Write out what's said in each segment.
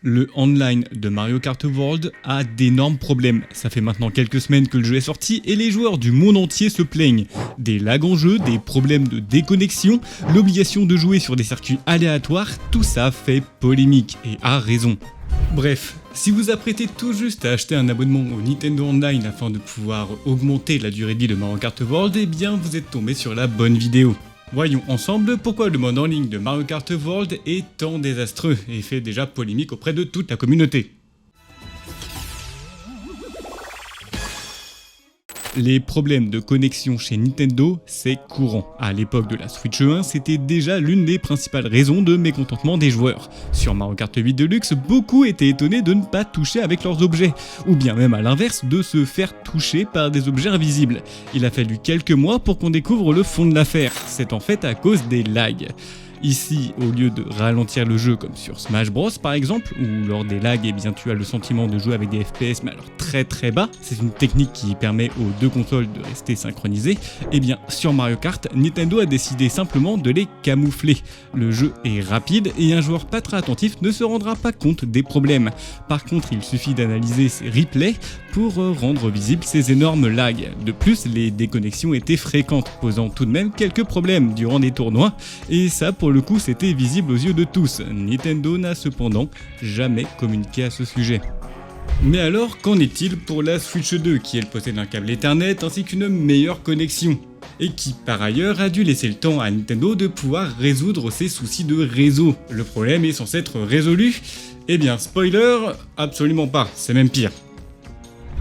Le online de Mario Kart World a d'énormes problèmes. Ça fait maintenant quelques semaines que le jeu est sorti et les joueurs du monde entier se plaignent. Des lags en jeu, des problèmes de déconnexion, l'obligation de jouer sur des circuits aléatoires, tout ça fait polémique et a raison. Bref, si vous apprêtez tout juste à acheter un abonnement au Nintendo Online afin de pouvoir augmenter la durée de vie de Mario Kart World, eh bien vous êtes tombé sur la bonne vidéo. Voyons ensemble pourquoi le mode en ligne de Mario Kart World est tant désastreux et fait déjà polémique auprès de toute la communauté. Les problèmes de connexion chez Nintendo, c'est courant. À l'époque de la Switch 1, c'était déjà l'une des principales raisons de mécontentement des joueurs. Sur Mario Kart 8 Deluxe, beaucoup étaient étonnés de ne pas toucher avec leurs objets, ou bien même à l'inverse, de se faire toucher par des objets invisibles. Il a fallu quelques mois pour qu'on découvre le fond de l'affaire. C'est en fait à cause des lags. Ici, au lieu de ralentir le jeu comme sur Smash Bros par exemple, où lors des lags, eh bien, tu as le sentiment de jouer avec des FPS mais alors très bas, c'est une technique qui permet aux deux consoles de rester synchronisées, eh bien sur Mario Kart, Nintendo a décidé simplement de les camoufler. Le jeu est rapide et un joueur pas très attentif ne se rendra pas compte des problèmes. Par contre, il suffit d'analyser ces replays pour rendre visibles ces énormes lags. De plus, les déconnexions étaient fréquentes, posant tout de même quelques problèmes durant des tournois, et ça pour le coup c'était visible aux yeux de tous. Nintendo n'a cependant jamais communiqué à ce sujet. Mais alors, qu'en est-il pour la Switch 2 qui elle possède un câble Ethernet ainsi qu'une meilleure connexion ? Et qui par ailleurs a dû laisser le temps à Nintendo de pouvoir résoudre ses soucis de réseau. Le problème est censé être résolu ? Eh bien spoiler, absolument pas, c'est même pire.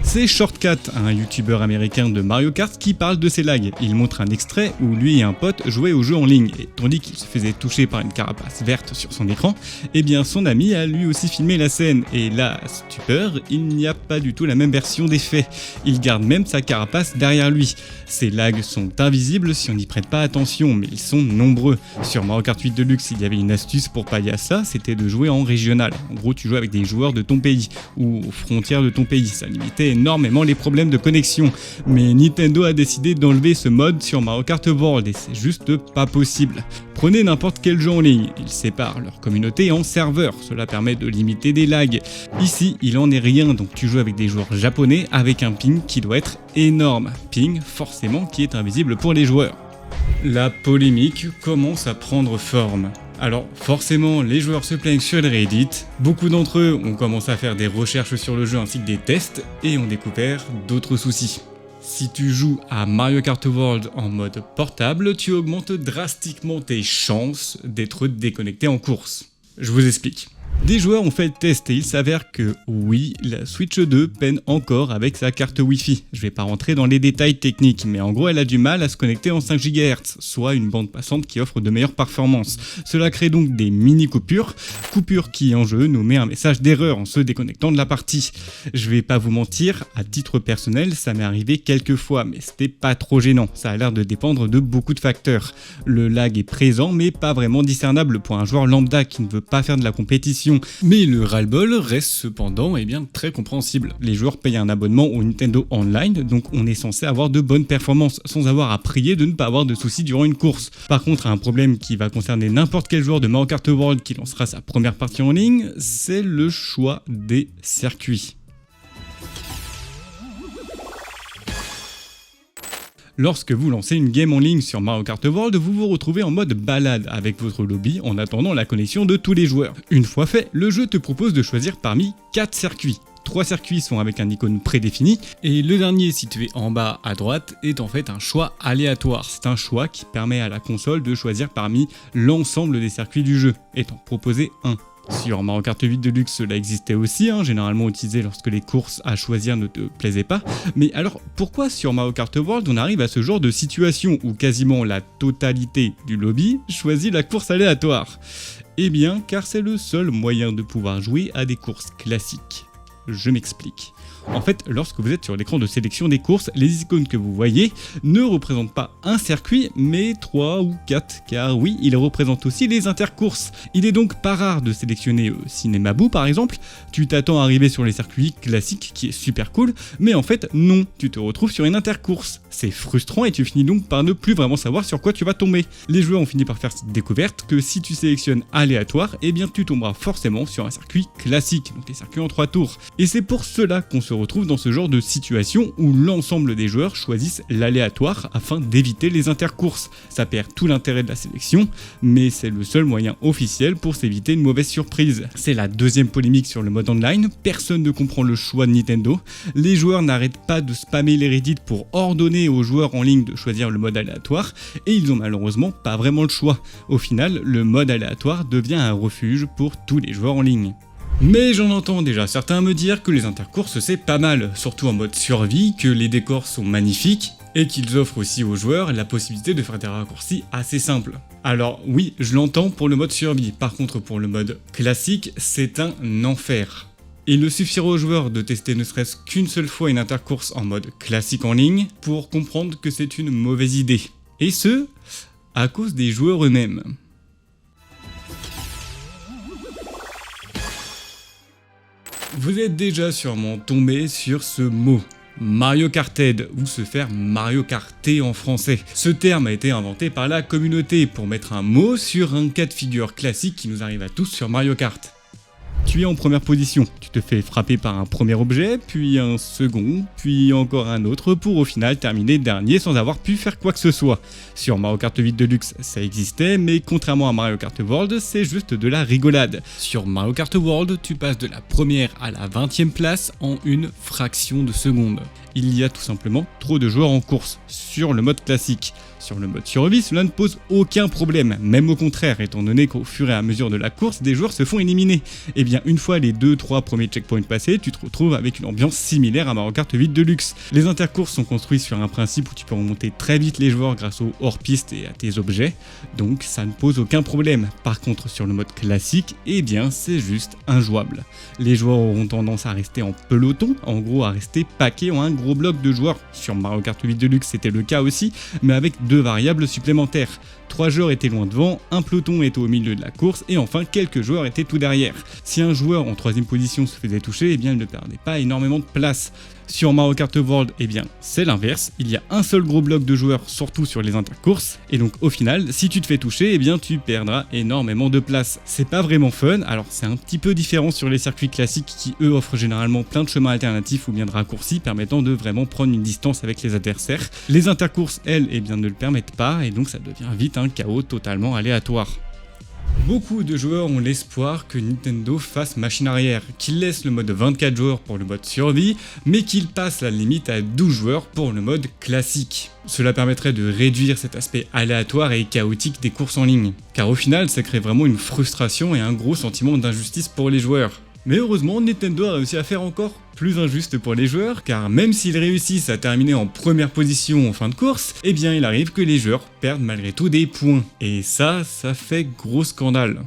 C'est Shortcut, un youtubeur américain de Mario Kart qui parle de ses lags. Il montre un extrait où lui et un pote jouaient au jeu en ligne, et tandis qu'il se faisait toucher par une carapace verte sur son écran, eh bien son ami a lui aussi filmé la scène, et là, stupeur, il n'y a pas du tout la même version des faits. Il garde même sa carapace derrière lui. Ces lags sont invisibles si on n'y prête pas attention, mais ils sont nombreux. Sur Mario Kart 8 Deluxe, il y avait une astuce pour pallier à ça, c'était de jouer en régional. En gros, tu jouais avec des joueurs de ton pays, ou aux frontières de ton pays, ça limitait énormément les problèmes de connexion, mais Nintendo a décidé d'enlever ce mode sur Mario Kart World et c'est juste pas possible. Prenez n'importe quel jeu en ligne, ils séparent leur communauté en serveurs, cela permet de limiter des lags. Ici, il en est rien, donc tu joues avec des joueurs japonais avec un ping qui doit être énorme, ping forcément qui est invisible pour les joueurs. La polémique commence à prendre forme. Alors forcément, les joueurs se plaignent sur les Reddit, beaucoup d'entre eux ont commencé à faire des recherches sur le jeu ainsi que des tests et ont découvert d'autres soucis. Si tu joues à Mario Kart World en mode portable, tu augmentes drastiquement tes chances d'être déconnecté en course. Je vous explique. Des joueurs ont fait le test et il s'avère que oui, la Switch 2 peine encore avec sa carte Wi-Fi. Je vais pas rentrer dans les détails techniques, mais en gros elle a du mal à se connecter en 5 GHz, soit une bande passante qui offre de meilleures performances. Cela crée donc des mini-coupures qui en jeu nous met un message d'erreur en se déconnectant de la partie. Je vais pas vous mentir, à titre personnel ça m'est arrivé quelques fois, mais c'était pas trop gênant, ça a l'air de dépendre de beaucoup de facteurs. Le lag est présent mais pas vraiment discernable pour un joueur lambda qui ne veut pas faire de la compétition. Mais le ras-le-bol reste cependant très compréhensible. Les joueurs payent un abonnement au Nintendo Online, donc on est censé avoir de bonnes performances, sans avoir à prier de ne pas avoir de soucis durant une course. Par contre, un problème qui va concerner n'importe quel joueur de Mario Kart World qui lancera sa première partie en ligne, c'est le choix des circuits. Lorsque vous lancez une game en ligne sur Mario Kart World, vous vous retrouvez en mode balade avec votre lobby en attendant la connexion de tous les joueurs. Une fois fait, le jeu te propose de choisir parmi 4 circuits. 3 circuits sont avec un icône prédéfini et le dernier situé en bas à droite est en fait un choix aléatoire. C'est un choix qui permet à la console de choisir parmi l'ensemble des circuits du jeu et d'en proposer un. Sur Mario Kart 8 Deluxe, cela existait aussi, généralement utilisé lorsque les courses à choisir ne te plaisaient pas. Mais alors, pourquoi sur Mario Kart World on arrive à ce genre de situation où quasiment la totalité du lobby choisit la course aléatoire ? Eh bien, car c'est le seul moyen de pouvoir jouer à des courses classiques. je m'explique. En fait, lorsque vous êtes sur l'écran de sélection des courses, les icônes que vous voyez ne représentent pas un circuit, mais 3 ou 4, car oui, ils représentent aussi les intercourses. Il est donc pas rare de sélectionner Cinemaboo par exemple, tu t'attends à arriver sur les circuits classiques, qui est super cool, mais en fait non, tu te retrouves sur une intercourse. C'est frustrant et tu finis donc par ne plus vraiment savoir sur quoi tu vas tomber. Les joueurs ont fini par faire cette découverte que si tu sélectionnes aléatoire, eh bien tu tomberas forcément sur un circuit classique, donc les circuits en 3 tours. Et c'est pour cela qu'on se retrouve dans ce genre de situation où l'ensemble des joueurs choisissent l'aléatoire afin d'éviter les intercourses. Ça perd tout l'intérêt de la sélection, mais c'est le seul moyen officiel pour s'éviter une mauvaise surprise. C'est la deuxième polémique sur le mode online, personne ne comprend le choix de Nintendo, les joueurs n'arrêtent pas de spammer les Reddit pour ordonner aux joueurs en ligne de choisir le mode aléatoire, et ils ont malheureusement pas vraiment le choix. Au final, le mode aléatoire devient un refuge pour tous les joueurs en ligne. Mais j'en entends déjà certains me dire que les intercourses c'est pas mal, surtout en mode survie, que les décors sont magnifiques, et qu'ils offrent aussi aux joueurs la possibilité de faire des raccourcis assez simples. Alors oui, je l'entends pour le mode survie, par contre pour le mode classique, c'est un enfer. Il ne suffira aux joueurs de tester ne serait-ce qu'une seule fois une intercourse en mode classique en ligne pour comprendre que c'est une mauvaise idée. Et ce, à cause des joueurs eux-mêmes. Vous êtes déjà sûrement tombé sur ce mot, Mario Karted, ou se faire Mario Karter en français. Ce terme a été inventé par la communauté pour mettre un mot sur un cas de figure classique qui nous arrive à tous sur Mario Kart. Tu es en première position, tu te fais frapper par un premier objet, puis un second, puis encore un autre pour au final terminer dernier sans avoir pu faire quoi que ce soit. Sur Mario Kart 8 Deluxe, ça existait, mais contrairement à Mario Kart World, c'est juste de la rigolade. Sur Mario Kart World, tu passes de la première à la 20e place en une fraction de seconde. Il y a tout simplement trop de joueurs en course, sur le mode classique. Sur le mode survie, cela ne pose aucun problème, même au contraire, étant donné qu'au fur et à mesure de la course, des joueurs se font éliminer. Et bien une fois les 2-3 premiers checkpoints passés, tu te retrouves avec une ambiance similaire à Mario Kart 8 Deluxe. Les intercourses sont construits sur un principe où tu peux remonter très vite les joueurs grâce aux hors-piste et à tes objets, donc ça ne pose aucun problème. Par contre sur le mode classique, eh bien c'est juste injouable. Les joueurs auront tendance à rester en peloton, en gros à rester paqués en un gros bloc de joueurs. Sur Mario Kart 8 Deluxe c'était le cas aussi, mais avec 2 variables supplémentaires. 3 joueurs étaient loin devant, un peloton était au milieu de la course et enfin quelques joueurs étaient tout derrière. Si un joueur en 3ème position se faisait toucher, eh bien il ne perdait pas énormément de place. Sur Mario Kart World, eh bien c'est l'inverse, il y a un seul gros bloc de joueurs, surtout sur les intercourses, et donc au final, si tu te fais toucher, eh bien tu perdras énormément de place. C'est pas vraiment fun, alors c'est un petit peu différent sur les circuits classiques qui eux offrent généralement plein de chemins alternatifs ou bien de raccourcis permettant de vraiment prendre une distance avec les adversaires. Les intercourses, elles, eh bien ne le permettent pas, et donc ça devient vite un chaos totalement aléatoire. Beaucoup de joueurs ont l'espoir que Nintendo fasse machine arrière, qu'il laisse le mode 24 joueurs pour le mode survie, mais qu'il passe la limite à 12 joueurs pour le mode classique. Cela permettrait de réduire cet aspect aléatoire et chaotique des courses en ligne, car au final ça crée vraiment une frustration et un gros sentiment d'injustice pour les joueurs. Mais heureusement, Nintendo a réussi à faire encore plus injuste pour les joueurs, car même s'ils réussissent à terminer en première position en fin de course, eh bien il arrive que les joueurs perdent malgré tout des points. Et ça fait gros scandale.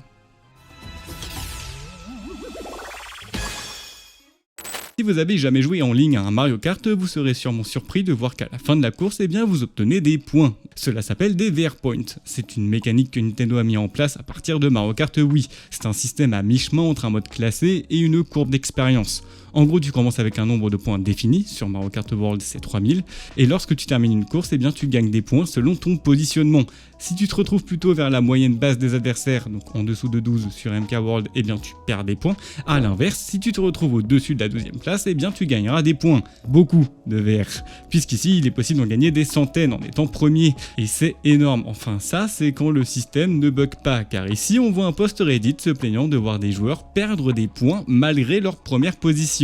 Si vous avez jamais joué en ligne à un Mario Kart, vous serez sûrement surpris de voir qu'à la fin de la course, eh bien vous obtenez des points. Cela s'appelle des VR Points. C'est une mécanique que Nintendo a mis en place à partir de Mario Kart Wii. C'est un système à mi-chemin entre un mode classé et une courbe d'expérience. En gros, tu commences avec un nombre de points défini, sur Mario Kart World c'est 3000, et lorsque tu termines une course, eh bien tu gagnes des points selon ton positionnement. Si tu te retrouves plutôt vers la moyenne basse des adversaires, donc en dessous de 12 sur MK World, eh bien tu perds des points. A l'inverse, si tu te retrouves au-dessus de la 12e place, eh bien tu gagneras des points. Beaucoup de VR. Puisqu'ici, il est possible d'en gagner des centaines en étant premier. Et c'est énorme. Enfin ça, c'est quand le système ne bug pas, car ici on voit un post Reddit se plaignant de voir des joueurs perdre des points malgré leur première position.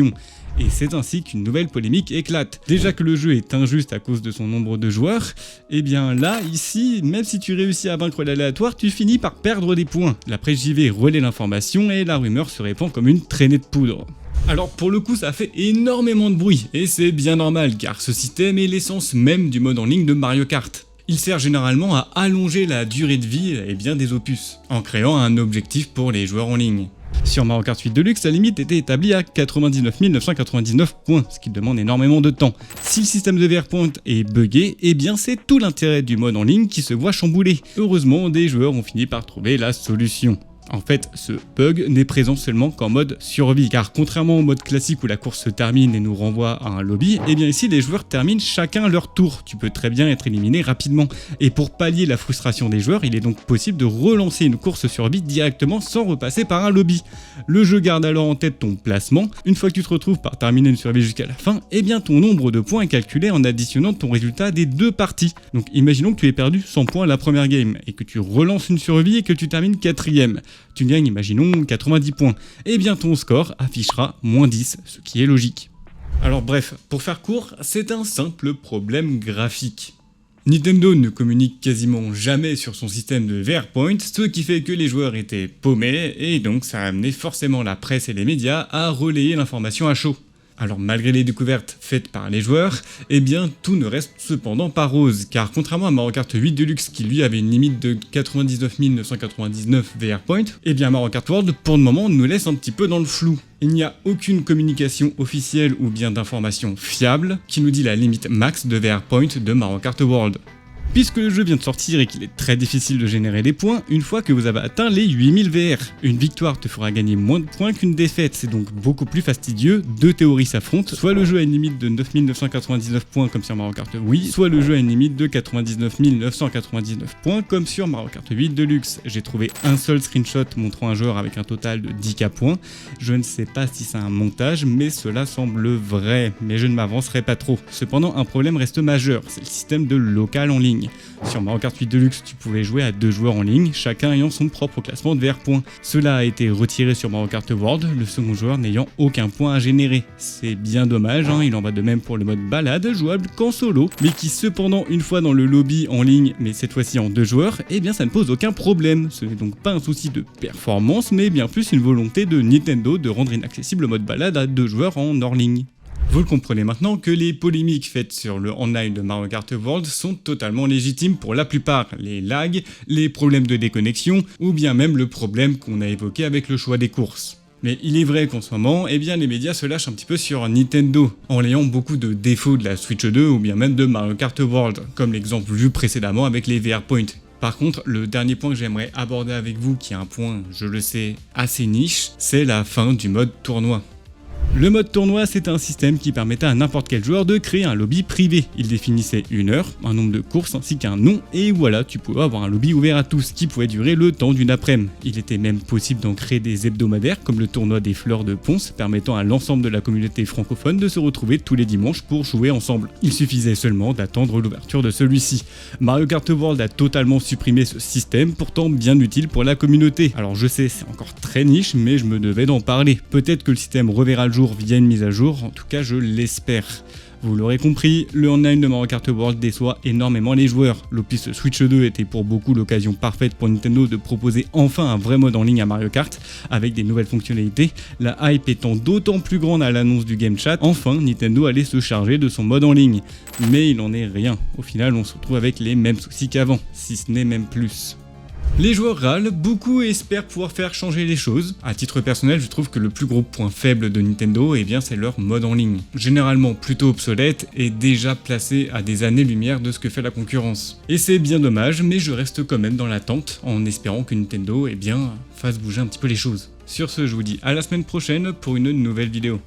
Et c'est ainsi qu'une nouvelle polémique éclate. Déjà que le jeu est injuste à cause de son nombre de joueurs, et bien là, ici, même si tu réussis à vaincre l'aléatoire, tu finis par perdre des points. La presse JV relaie l'information et la rumeur se répand comme une traînée de poudre. Alors pour le coup ça fait énormément de bruit, et c'est bien normal car ce système est l'essence même du mode en ligne de Mario Kart. Il sert généralement à allonger la durée de vie des opus, en créant un objectif pour les joueurs en ligne. Sur Mario Kart 8 Deluxe, la limite était établie à 99 999 points, ce qui demande énormément de temps. Si le système de VR Point est buggé, eh bien c'est tout l'intérêt du mode en ligne qui se voit chamboulé. Heureusement, des joueurs ont fini par trouver la solution. En fait, ce bug n'est présent seulement qu'en mode survie, car contrairement au mode classique où la course se termine et nous renvoie à un lobby, et bien ici les joueurs terminent chacun leur tour, tu peux très bien être éliminé rapidement. Et pour pallier la frustration des joueurs, il est donc possible de relancer une course survie directement sans repasser par un lobby. Le jeu garde alors en tête ton placement, une fois que tu te retrouves par terminer une survie jusqu'à la fin, et bien ton nombre de points est calculé en additionnant ton résultat des deux parties. Donc imaginons que tu aies perdu 100 points la première game, et que tu relances une survie et que tu termines 4ème. Tu gagnes, imaginons, 90 points. Et bien ton score affichera -10, ce qui est logique. Alors bref, pour faire court, c'est un simple problème graphique. Nintendo ne communique quasiment jamais sur son système de VR Point, ce qui fait que les joueurs étaient paumés, et donc ça a amené forcément la presse et les médias à relayer l'information à chaud. Alors malgré les découvertes faites par les joueurs, eh bien tout ne reste cependant pas rose, car contrairement à Mario Kart 8 Deluxe qui lui avait une limite de 99 999 VR Point, eh bien Mario Kart World pour le moment nous laisse un petit peu dans le flou. Il n'y a aucune communication officielle ou bien d'information fiable qui nous dit la limite max de VR Point de Mario Kart World. Puisque le jeu vient de sortir et qu'il est très difficile de générer des points une fois que vous avez atteint les 8000 VR. Une victoire te fera gagner moins de points qu'une défaite, c'est donc beaucoup plus fastidieux, deux théories s'affrontent, soit le jeu a une limite de 9999 points comme sur Mario Kart Wii, soit le jeu a une limite de 99 999 points comme sur Mario Kart 8 Deluxe. J'ai trouvé un seul screenshot montrant un joueur avec un total de 10k points, je ne sais pas si c'est un montage, mais cela semble vrai, mais je ne m'avancerai pas trop. Cependant, un problème reste majeur, c'est le système de local en ligne. Sur Mario Kart 8 Deluxe, tu pouvais jouer à 2 joueurs en ligne, chacun ayant son propre classement de VR points. Cela a été retiré sur Mario Kart World, le second joueur n'ayant aucun point à générer. C'est bien dommage, il en va de même pour le mode balade, jouable qu'en solo, mais qui cependant, une fois dans le lobby en ligne, mais cette fois-ci en 2 joueurs, eh bien ça ne pose aucun problème. Ce n'est donc pas un souci de performance, mais bien plus une volonté de Nintendo de rendre inaccessible le mode balade à 2 joueurs en hors ligne. Vous le comprenez maintenant que les polémiques faites sur le online de Mario Kart World sont totalement légitimes pour la plupart. Les lags, les problèmes de déconnexion ou bien même le problème qu'on a évoqué avec le choix des courses. Mais il est vrai qu'en ce moment, eh bien les médias se lâchent un petit peu sur Nintendo, en layant beaucoup de défauts de la Switch 2 ou bien même de Mario Kart World, comme l'exemple vu précédemment avec les VR Point. Par contre, le dernier point que j'aimerais aborder avec vous, qui est un point, je le sais, assez niche, c'est la fin du mode tournoi. Le mode tournoi, c'est un système qui permettait à n'importe quel joueur de créer un lobby privé. Il définissait une heure, un nombre de courses ainsi qu'un nom, et voilà, tu pouvais avoir un lobby ouvert à tous, qui pouvait durer le temps d'une après-midi. Il était même possible d'en créer des hebdomadaires, comme le tournoi des fleurs de Ponce, permettant à l'ensemble de la communauté francophone de se retrouver tous les dimanches pour jouer ensemble. Il suffisait seulement d'attendre l'ouverture de celui-ci. Mario Kart World a totalement supprimé ce système, pourtant bien utile pour la communauté. Alors je sais, c'est encore très niche, mais je me devais d'en parler. Peut-être que le système reverra le jour via une mise à jour, en tout cas je l'espère. Vous l'aurez compris, le online de Mario Kart World déçoit énormément les joueurs. L'opus Switch 2 était pour beaucoup l'occasion parfaite pour Nintendo de proposer enfin un vrai mode en ligne à Mario Kart, avec des nouvelles fonctionnalités. La hype étant d'autant plus grande à l'annonce du Game Chat, enfin Nintendo allait se charger de son mode en ligne. Mais il n'en est rien, au final on se retrouve avec les mêmes soucis qu'avant, si ce n'est même plus. Les joueurs râlent, beaucoup espèrent pouvoir faire changer les choses. À titre personnel, je trouve que le plus gros point faible de Nintendo, eh bien, c'est leur mode en ligne. Généralement plutôt obsolète et déjà placé à des années-lumière de ce que fait la concurrence. Et c'est bien dommage, mais je reste quand même dans l'attente, en espérant que Nintendo, eh bien, fasse bouger un petit peu les choses. Sur ce, je vous dis à la semaine prochaine pour une nouvelle vidéo.